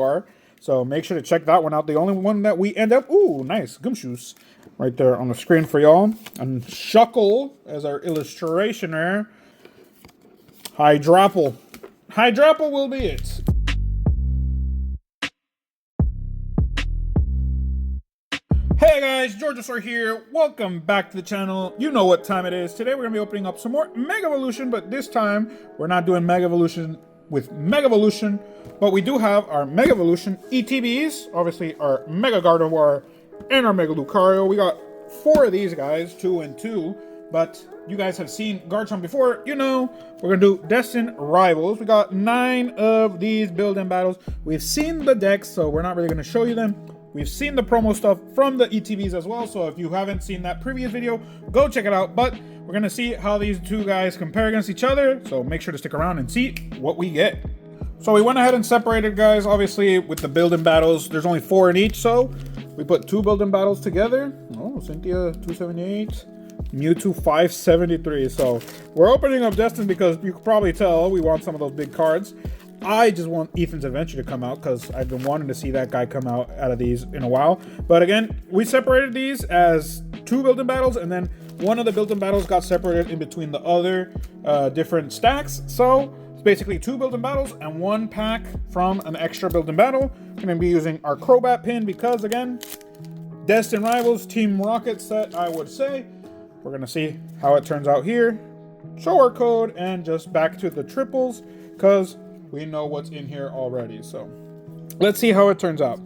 are. So make sure to check that one out. The only one that we end up, ooh, nice gumshoes right there on the screen for y'all. And Shuckle as our illustration there. Hydrapple. Hydrapple will be it. Hey guys, Georgosaur here. Welcome back to the channel. You know what time it is. Today we're going to be opening up some more Megaevolution, but this time we're not doing Megaevolution with Megaevolution, but we do have our Megaevolution ETBs, obviously our Mega Gardevoir and our Mega Lucario. We got 4 of these guys, 2 and 2, but you guys have seen Garchomp before. You know, we're going to do Destined Rivals. We got 9 of these build-in battles. We've seen the decks, so we're not really going to show you them. We've seen the promo stuff from the ETBs as well, so if you haven't seen that previous video, go check it out. But we're going to see how these two guys compare against each other, so make sure to stick around and see what we get. So we went ahead and separated, guys, obviously, with the build-in battles. There's only 4 in each, so we put 2 build-in battles together. Oh, Cynthia, 278. Mewtwo, 573. So we're opening up Destined because you can probably tell we want some of those big cards. I just want Ethan's Adventure to come out because I've been wanting to see that guy come out of these in a while. But again, we separated these as 2 build-in battles, and then one of the build-in battles got separated in between the other different stacks. So it's basically 2 build-in battles and 1 pack from an extra build-in battle. We're going to be using our Crobat pin because, again, Destined Rivals, Team Rocket set, I would say. We're going to see how it turns out here. Show our code and just back to the triples because we know what's in here already. So let's see how it turns out.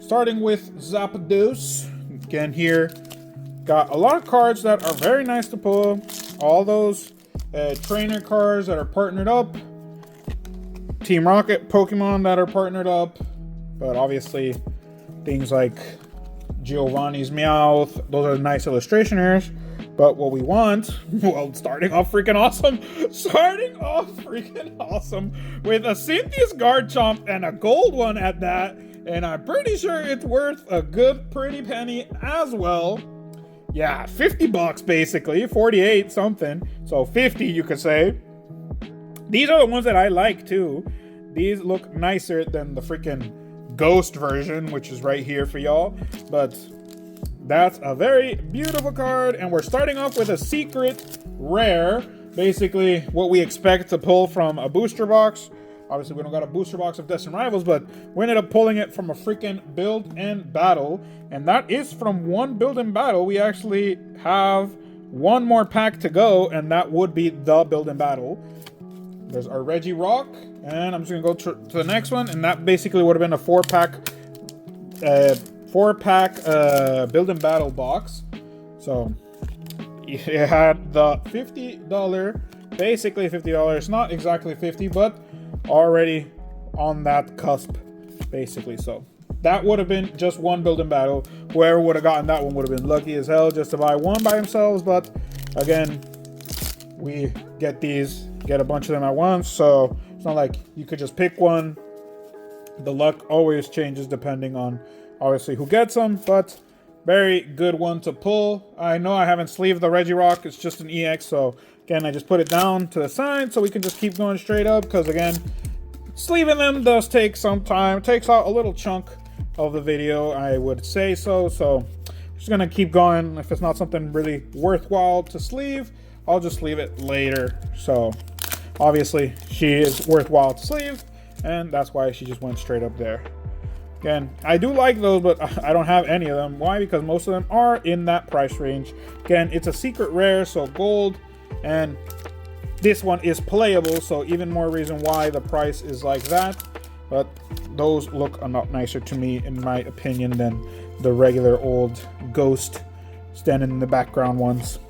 Starting with Zapdos. Again here, got a lot of cards that are very nice to pull. All those trainer cards that are partnered up. Team Rocket Pokemon that are partnered up. But obviously things like Giovanni's Meowth, those are nice illustration errors. But what we want, well, starting off freaking awesome with a Cynthia's Garchomp and a gold one at that, and I'm pretty sure it's worth a good pretty penny as well. Yeah, 50 bucks basically, 48 something, so 50 you could say. These are the ones that I like too. These look nicer than the freaking ghost version, which is right here for y'all, but that's a very beautiful card, and we're starting off with a secret rare. Basically, what we expect to pull from a booster box. Obviously, we don't got a booster box of Destined Rivals, but we ended up pulling it from a freaking build and battle, and that is from 1 build and battle. We actually have 1 more pack to go, and that would be the build and battle. There's our Regirock, and I'm just gonna go to the next one, and that basically would have been a 4-pack. 4-pack build and battle box. So it had the $50, basically $50. It's not exactly 50, but already on that cusp, basically. So that would have been just 1 build and battle. Whoever would have gotten that one would have been lucky as hell just to buy 1 by themselves. But again, we get a bunch of them at once. So it's not like you could just pick one. The luck always changes depending on obviously who gets them, but very good one to pull. I know I haven't sleeved the Regirock. It's just an EX, so again, I just put it down to the side so we can just keep going straight up, because again, sleeving them does take some time. It takes out a little chunk of the video, I would say so. So just gonna keep going. If it's not something really worthwhile to sleeve, I'll just leave it later. So obviously she is worthwhile to sleeve, and that's why she just went straight up there. Again, I do like those, but I don't have any of them. Why? Because most of them are in that price range. Again, it's a secret rare, so gold, and this one is playable, so even more reason why the price is like that. But those look a lot nicer to me, in my opinion, than the regular old ghost standing in the background ones.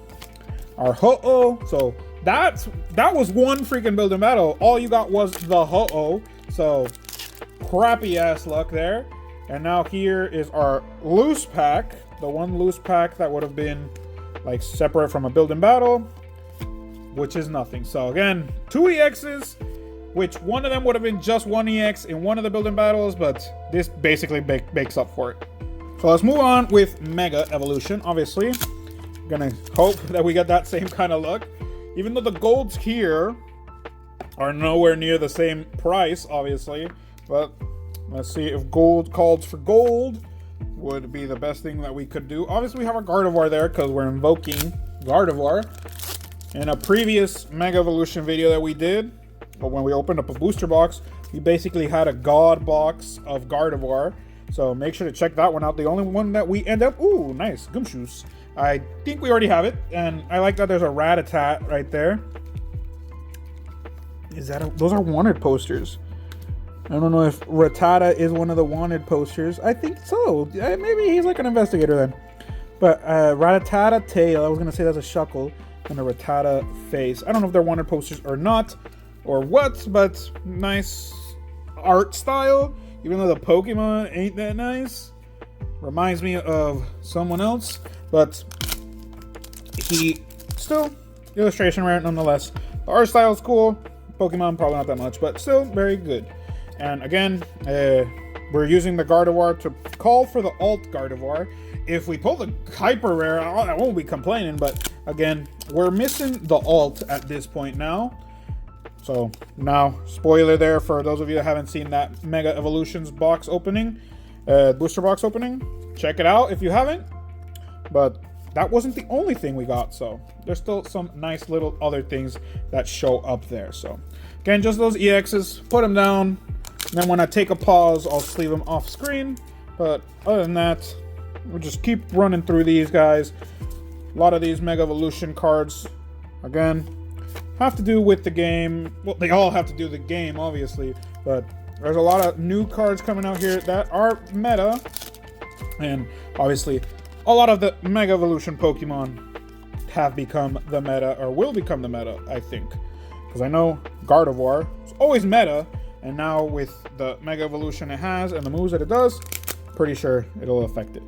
Our Ho-Oh, so that was 1 freaking build and battle. All you got was the Ho-Oh, so crappy ass luck there. And now here is our loose pack, the 1 loose pack that would have been like separate from a build and battle, which is nothing. So again, 2 EXs, which one of them would have been just 1 EX in one of the build and battles, but this basically makes up for it. So let's move on with Mega Evolution. Obviously, gonna hope that we get that same kind of luck, even though the golds here are nowhere near the same price, obviously. But Let's see if gold calls for gold. Would be the best thing that we could do. Obviously, we have our Gardevoir there because we're invoking Gardevoir. In a previous Mega Evolution video that we did, but when we opened up a booster box, we basically had a God box of Gardevoir. So make sure to check that one out. The only one that we end up, ooh, nice, Gumshoos. I think we already have it, and I like that there's a Rattata right there. Is that those are wanted posters? I don't know if Rattata is one of the wanted posters. I think so. Maybe he's like an investigator then. But Rattata tail, I was gonna say that's a Shuckle, and a Rattata face. I don't know if they're wanted posters or not, or what, but nice art style. Even though the Pokemon ain't that nice. Reminds me of someone else, but he still illustration rare nonetheless. The art style is cool. Pokemon probably not that much, but still very good. And again, we're using the Gardevoir to call for the alt Gardevoir. If we pull the hyper rare, I won't be complaining, but again, we're missing the alt at this point now. So now, spoiler there for those of you that haven't seen that Mega Evolutions box opening, booster box opening. Check it out if you haven't. But that wasn't the only thing we got, so there's still some nice little other things that show up there. So again, just those EXs, put them down. And then when I take a pause, I'll sleeve them off screen. But other than that, we'll just keep running through these guys. A lot of these Mega Evolution cards, again, have to do with the game. Well, they all have to do with the game, obviously, but there's a lot of new cards coming out here that are meta, and obviously a lot of the Mega Evolution Pokemon have become the meta, or will become the meta, I think, because I know Gardevoir is always meta, and now with the Mega Evolution it has and the moves that it does, pretty sure it'll affect it.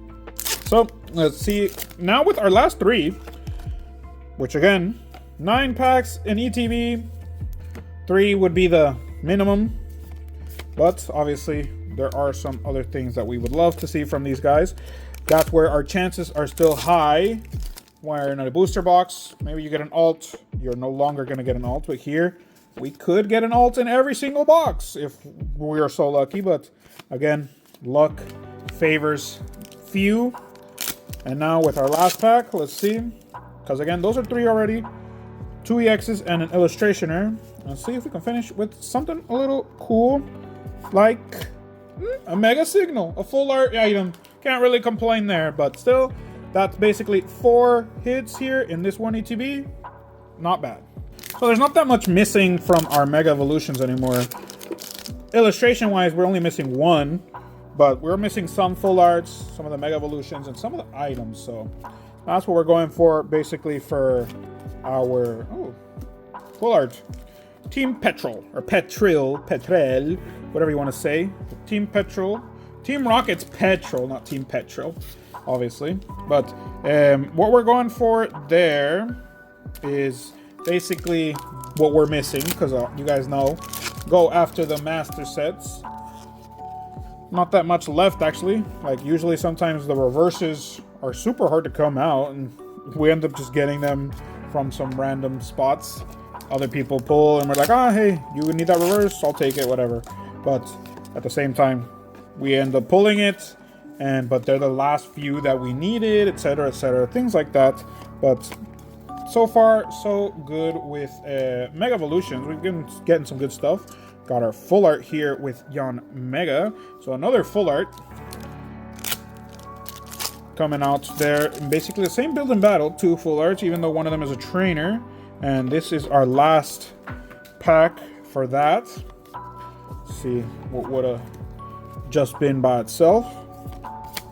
So let's see now with our last three, which again, 9 packs in ETB, 3 would be the minimum, but obviously there are some other things that we would love to see from these guys. That's where our chances are still high. Where in a booster box, maybe you get an alt, you're no longer going to get an alt, but here we could get an alt in every single box if we are so lucky. But again, luck favors few. And now with our last pack, let's see, because again, those are 3 already. 2 EXs and an illustrationer. Let's see if we can finish with something a little cool, like a Mega Signal, a full art item. Can't really complain there, but still, that's basically 4 hits here in this one ETB. Not bad. So there's not that much missing from our Mega Evolutions anymore. Illustration-wise, we're only missing 1, but we're missing some full arts, some of the Mega Evolutions, and some of the items. So that's what we're going for, basically, for our full art Team Petrol, or Petrel, whatever you want to say. Team Petrol, Team Rocket's Petrol, not Team Petrol, obviously. But what we're going for there is basically what we're missing, because you guys know, go after the master sets. Not that much left, actually. Like, usually sometimes the reverses are super hard to come out, and we end up just getting them from some random spots. Other people pull and we're like, oh, hey, you need that reverse, I'll take it, whatever. But at the same time, we end up pulling it, but they're the last few that we needed, etc., things like that. But so far, so good with Mega Evolutions. We've been getting some good stuff. Got our full art here with Yon Mega. So another full art coming out there. Basically the same build and battle, 2 full arts, even though one of them is a trainer. And this is our last pack for that. Let's see what would have just been by itself.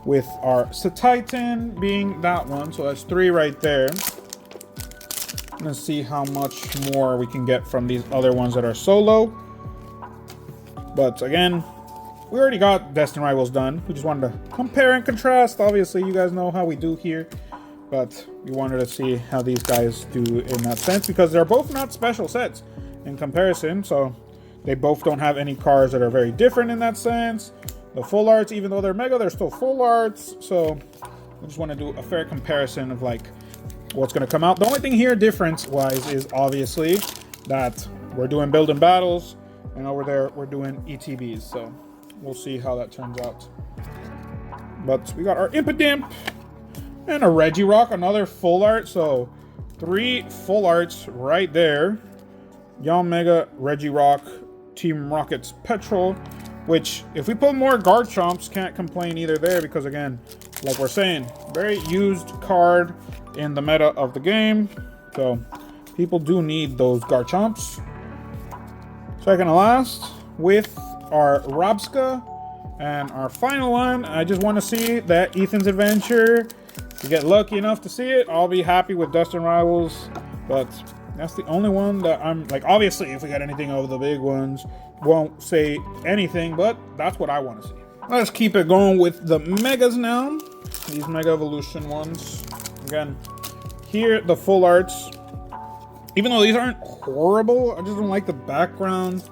With our Titan being that one. So that's 3 right there. Let's see how much more we can get from these other ones that are solo. But again, we already got Destined Rivals done. We just wanted to compare and contrast. Obviously, you guys know how we do here. But we wanted to see how these guys do in that sense, because they're both not special sets in comparison. So they both don't have any cards that are very different in that sense. The full arts, even though they're mega, they're still full arts. So I just want to do a fair comparison of like what's going to come out. The only thing here difference-wise is obviously that we're doing build and battles, and over there we're doing ETBs. So we'll see how that turns out. But we got our Impidimp and a Regirock, another full art. So 3 full arts right there. Yanmega, Regirock, Team Rocket's Petrol, which if we pull more Garchomps, can't complain either there, because again, like we're saying, very used card in the meta of the game. So people do need those Garchomps. Second to last with our Rabska. And our final one, I just want to see that Ethan's Adventure. If you get lucky enough to see it, I'll be happy with Destined Rivals. But that's the only one that I'm like, obviously if we got anything over the big ones, won't say anything, but that's what I want to see. Let's keep it going with the Megas now. These Mega Evolution ones. Again, here the full arts. Even though these aren't horrible, I just don't like the background.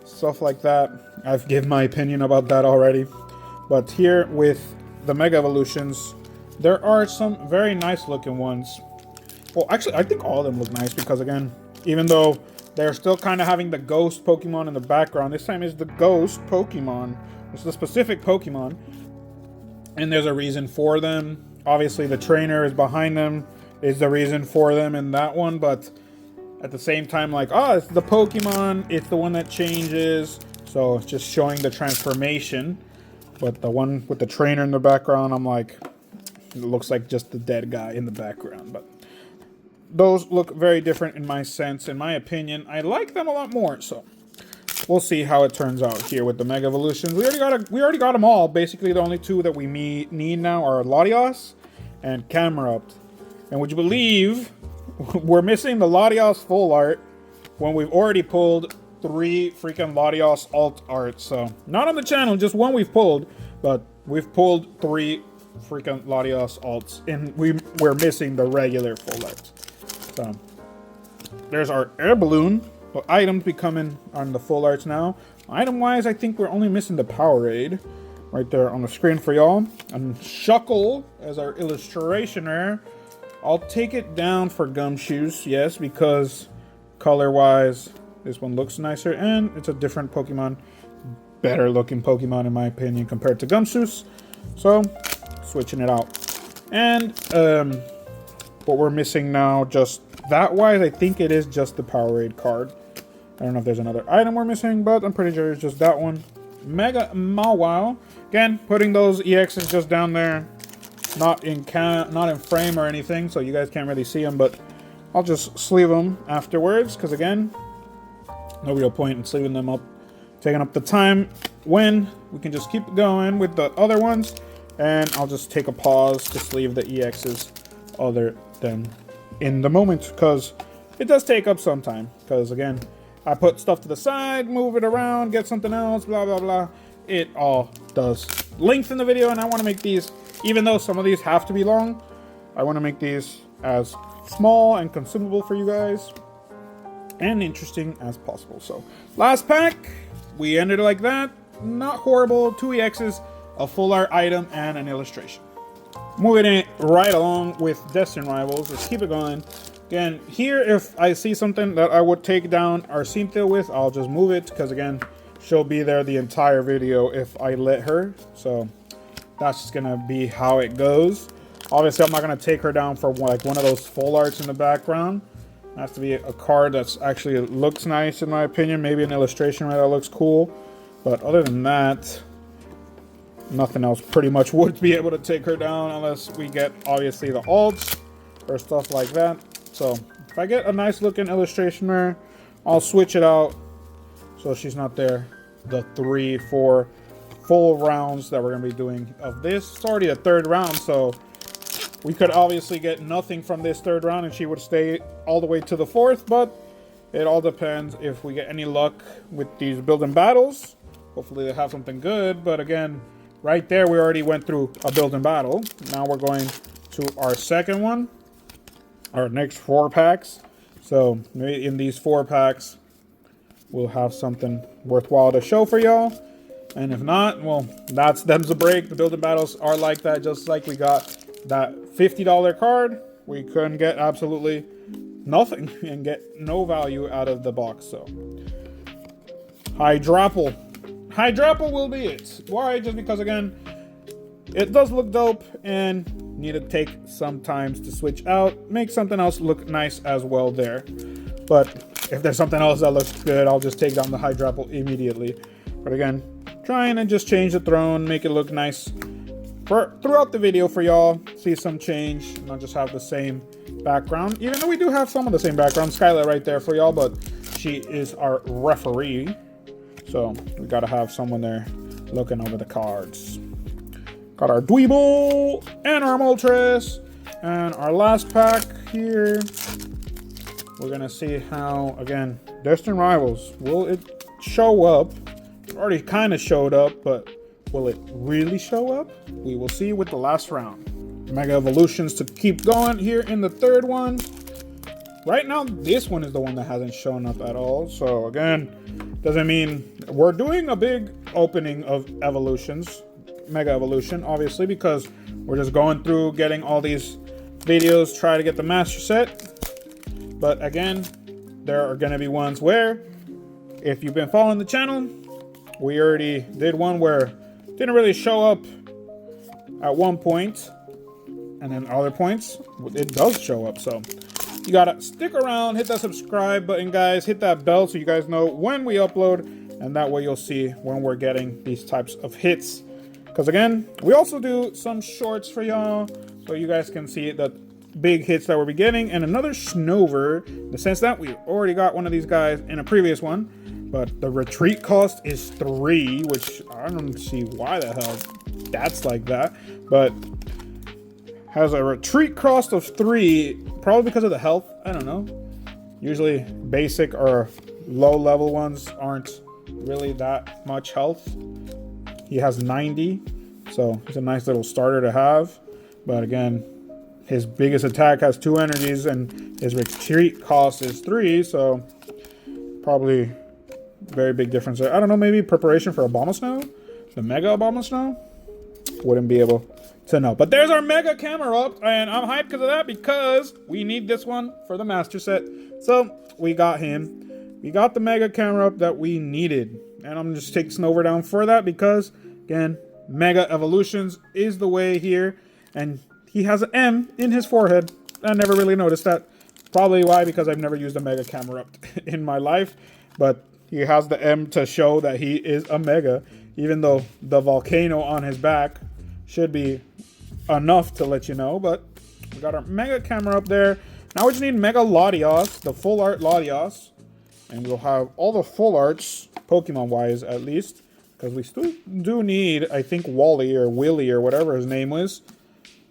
Stuff like that. I've given my opinion about that already. But here with the Mega Evolutions, there are some very nice looking ones. Well, actually, I think all of them look nice because, again, even though they're still kind of having the ghost Pokemon in the background, this time is the ghost Pokemon. It's the specific Pokemon. And there's a reason for them. Obviously, the trainer is behind them, is the reason for them in that one, but at the same time, like, oh, it's the Pokemon, it's the one that changes, so it's just showing the transformation. But the one with the trainer in the background, I'm like, it looks like just the dead guy in the background. But those look very different in my sense, in my opinion. I like them a lot more, so we'll see how it turns out here with the Mega Evolutions. We already got them all. Basically, the only 2 that we need now are Latios and Camerupt. And would you believe we're missing the Latios full art when we've already pulled 3 freaking Latios alt arts. So not on the channel, just one we've pulled, but we've pulled 3 freaking Latios alts, and we're missing the regular full arts. So there's our air balloon. Well, items becoming on the full arts now. Item wise, I think we're only missing the Powerade right there on the screen for y'all. And Shuckle as our illustrationer. I'll take it down for Gumshoes, yes, because color-wise, this one looks nicer, and it's a different Pokemon, better-looking Pokemon in my opinion compared to Gumshoes. So, switching it out. And what we're missing now, just that-wise, I think it is just the Powerade card. I don't know if there's another item we're missing, but I'm pretty sure it's just that one. Mega Mawile. Again, putting those EXs just down there. Not in frame or anything, so you guys can't really see them, but I'll just sleeve them afterwards, because again, no real point in sleeving them up, taking up the time when we can just keep going with the other ones, and I'll just take a pause to sleeve the EXs other than in the moment, because it does take up some time, because again, I put stuff to the side, move it around, get something else, blah, blah, blah. It all does lengthen the video, and I want to make these, even though some of these have to be long, I want to make these as small and consumable for you guys and interesting as possible. So last pack, we ended it like that. Not horrible. 2 EXs, a full art item, and an illustration. Moving it right along with Destined Rivals. Let's keep it going. Again, here, if I see something that I would take down our Cynthia with, I'll just move it, because again, she'll be there the entire video if I let her. So that's just gonna be how it goes. Obviously, I'm not gonna take her down for like one of those full arts in the background. It has to be a card that's actually looks nice in my opinion. Maybe an illustration that looks cool. But other than that, nothing else pretty much would be able to take her down unless we get obviously the alts or stuff like that. So if I get a nice looking illustration there, I'll switch it out so she's not there the 3-4 full rounds that we're going to be doing of this. It's already a 3rd round, so we could obviously get nothing from this 3rd round and she would stay all the way to the 4th, but it all depends if we get any luck with these building battles. Hopefully they have something good, but again, right there we already went through a building battle. Now we're going to our 2nd one, our next 4 packs. So maybe in these 4 packs, we'll have something worthwhile to show for y'all. And if not, well, that's them's a break. The building battles are like that, just like we got that $50 card. We couldn't get absolutely nothing and get no value out of the box. So Hydrapple. Hydrapple will be it. Why? Just because, again, it does look dope and need to take some time to switch out, make something else look nice as well there. But if there's something else that looks good, I'll just take down the Hydrapple immediately. But again, trying to just change the throne, make it look nice throughout the video for y'all. See some change, not just have the same background, even though we do have some of the same background. Skylar right there for y'all, but she is our referee, so we gotta have someone there looking over the cards. Got our Dweeble and our Moltres and our last pack here. We're gonna see how, again, Destined Rivals, will it show up? It already kind of showed up, but will it really show up? We will see with the last round. Megaevolutions to keep going here in the third one. Right now, this one is the one that hasn't shown up at all. So again, doesn't mean we're doing a big opening of evolutions, Mega Evolution, obviously, because we're just going through getting all these videos, try to get the master set. But again, there are gonna be ones where, if you've been following the channel, we already did one where it didn't really show up at one point, and then other points it does show up. So you gotta stick around, hit that subscribe button, guys, hit that bell so you guys know when we upload, and that way you'll see when we're getting these types of hits. Because again, we also do some shorts for y'all, so you guys can see the big hits that we'll be getting. And another Snover, in the sense that we already got one of these guys in a previous one, but the retreat cost is 3, which I don't see why the hell that's like that, but has a retreat cost of 3, probably because of the health. I don't know. Usually basic or low level ones aren't really that much health. He has 90, so it's a nice little starter to have. But again, his biggest attack has 2 energies and his retreat cost is 3, so probably very big difference there. I don't know, maybe preparation for Abomasnow? The Mega Abomasnow? Wouldn't be able to know. But there's our Mega camera up, and I'm hyped because of that, because we need this one for the master set. So we got him. We got the Mega camera up that we needed. And I'm just taking Snover down for that because, again, Mega Evolutions is the way here. And he has an M in his forehead. I never really noticed that. Probably why, because I've never used a Mega camera up in my life. But he has the M to show that he is a Mega, even though the volcano on his back should be enough to let you know. But we got our Mega camera up there. Now we just need Mega Latios, the full art Latios. And we'll have all the full arts, Pokemon-wise at least, because we still do need, I think, Wally or Willy or whatever his name was.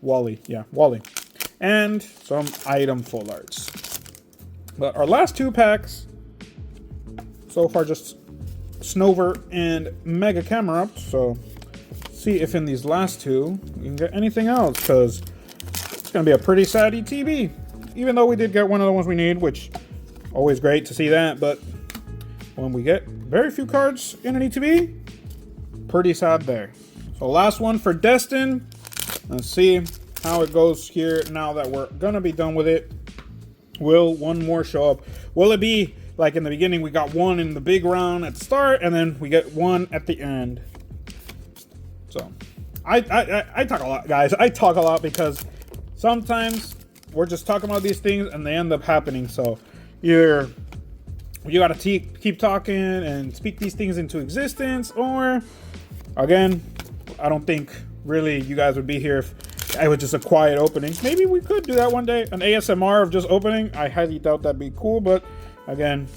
Wally, yeah, Wally. And some item full arts. But our last 2 packs, so far just Snover and Mega camera up. So see if in these last 2 we can get anything else, because it's going to be a pretty sad ETB. Even though we did get one of the ones we need, which always great to see that, but when we get very few cards in an ETB, pretty sad there. So last one for Destin. Let's see how it goes here now that we're gonna be done with it. Will one more show up? Will it be like in the beginning, we got one in the big round at the start, and then we get one at the end? So I talk a lot, guys. I talk a lot because sometimes we're just talking about these things and they end up happening. So you gotta keep talking and speak these things into existence, or again, I don't think really you guys would be here if it was just a quiet opening. Maybe we could do that one day, an ASMR of just opening. I highly doubt that'd be cool, but again,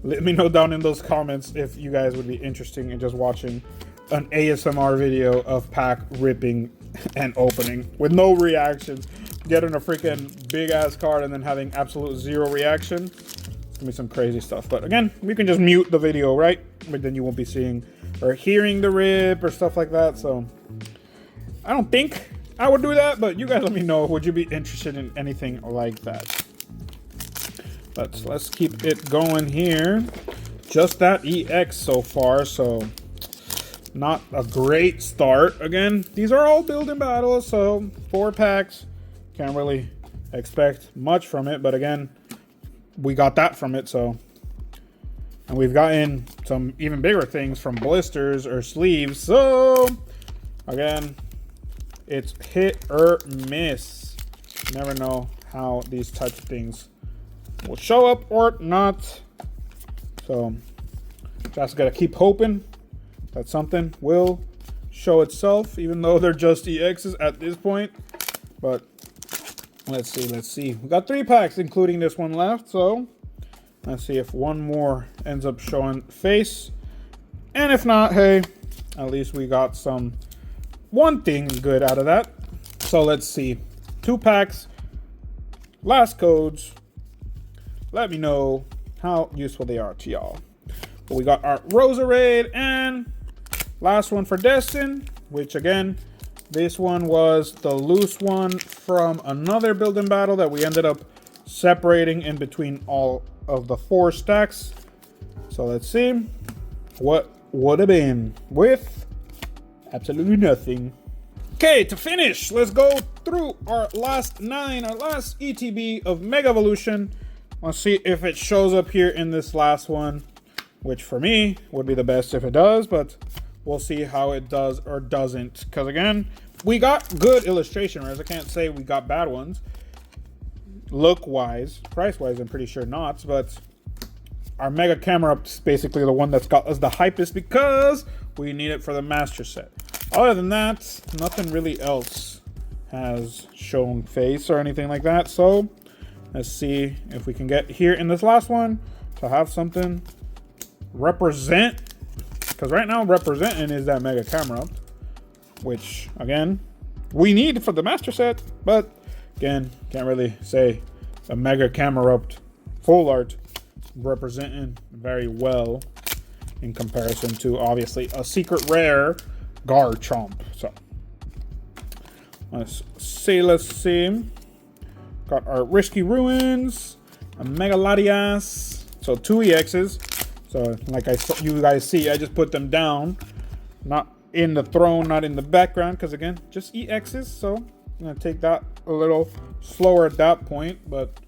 let me know down in those comments if you guys would be interested in just watching an ASMR video of pack ripping and opening with no reactions, getting a freaking big ass card and then having absolute 0 reaction. It's gonna be some crazy stuff. But again, we can just mute the video, right? But then you won't be seeing or hearing the rip or stuff like that. So I don't think I would do that, but you guys let me know. Would you be interested in anything like that? But let's keep it going here. Just that EX so far, so not a great start. Again, these are all build-in battles, so 4 packs. Can't really expect much from it, but again, we got that from it, so And we've gotten some even bigger things from blisters or sleeves. So, again, it's hit or miss. You never know how these types of things will show up or not. So, just gotta keep hoping that something will show itself, even though they're just EXs at this point. But let's see. We got 3 packs, including this one left. So let's see if one more ends up showing face. And if not, hey, at least we got one thing good out of that. So let's see. 2 packs, last codes. Let me know how useful they are to y'all. But we got our Roserade and last one for Destin, which again, this one was the loose one from another build and battle that we ended up separating in between all of the 4 stacks. So let's see what would have been with absolutely nothing. Okay, to finish, let's go through our last 9, our last ETB of Megaevolution. Let's see if it shows up here in this last one, which for me would be the best if it does, but we'll see how it does or doesn't. Because again, we got good illustration rares. I can't say we got bad ones. Look-wise, price-wise, I'm pretty sure not. But our Mega Camera Up is basically the one that's got us the hypest because we need it for the master set. Other than that, nothing really else has shown face or anything like that. So let's see if we can get here in this last one to have something represent. Because right now, representing is that Mega Camera Up, which, again, we need for the master set. But, again, can't really say a Mega Camera Up full art representing very well in comparison to, obviously, a secret rare Garchomp. So, let's see. Got our Risky Ruins, a Megaladias, so 2 EXs. So, like you guys see, I just put them down, not in the throne, not in the background, because again, just EXs. So, I'm gonna take that a little slower at that point. But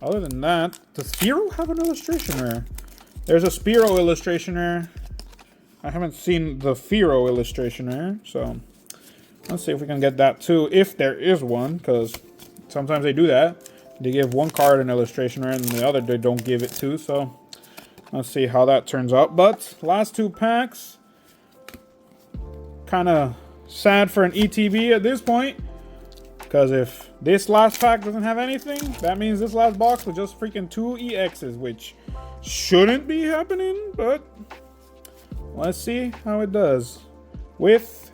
other than that, does Spearow have an illustration rare? There's a Spearow illustration rare. I haven't seen the Fearow illustration rare, so let's see if we can get that too, if there is one, because sometimes they do that. They give one card an illustration rare, and the other they don't give it to. So let's see how that turns out. But last 2 packs, kind of sad for an ETB at this point. Because if this last pack doesn't have anything, that means this last box was just freaking 2 EXs, which shouldn't be happening. But let's see how it does. With,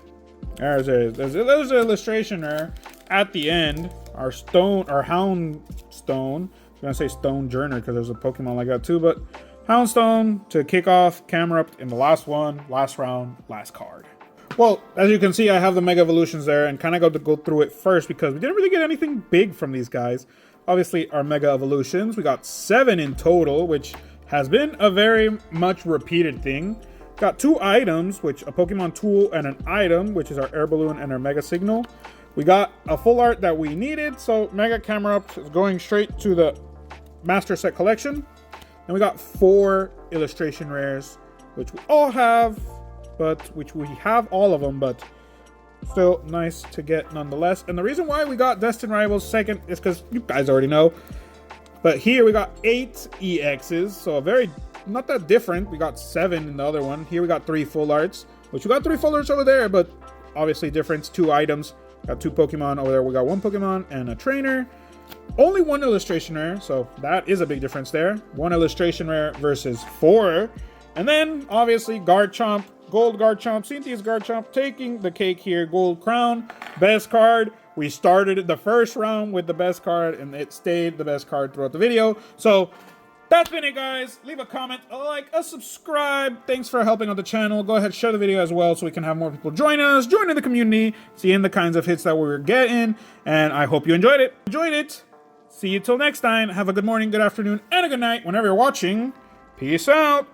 there's an illustration there at the end. Our Houndstone. I'm going to say Stone Journer because there's a Pokemon like that too. But Houndstone to kick off Camera Up in the last one, last round, last card. Well, as you can see, I have the Megaevolutions there and kind of got to go through it first because we didn't really get anything big from these guys. Obviously, our Megaevolutions, we got 7 in total, which has been a very much repeated thing. Got 2 items, which a Pokemon tool and an item, which is our Air Balloon and our Mega Signal. We got a full art that we needed, so Mega Camera Up is going straight to the Master Set Collection. And we got 4 illustration rares, which we all have, which we have all of them, but still nice to get nonetheless. And the reason why we got Destined Rivals second is because you guys already know. But here we got 8 EXs, so not that different. We got 7 in the other one. Here we got 3 full arts, which we got 3 full arts over there, but obviously difference, 2 items. Got 2 Pokemon over there. We got 1 Pokemon and a trainer. Only 1 illustration rare, so that is a big difference there. 1 illustration rare versus 4. And then, obviously, Garchomp, Gold Garchomp, Cynthia's Garchomp, taking the cake here. Gold Crown, best card. We started the first round with the best card, and it stayed the best card throughout the video. So, that's been it, guys. Leave a comment, a like, a subscribe. Thanks for helping out the channel. Go ahead, share the video as well so we can have more people join us, join in the community, seeing the kinds of hits that we were getting. And I hope you enjoyed it. See you till next time. Have a good morning, good afternoon, and a good night whenever you're watching. Peace out.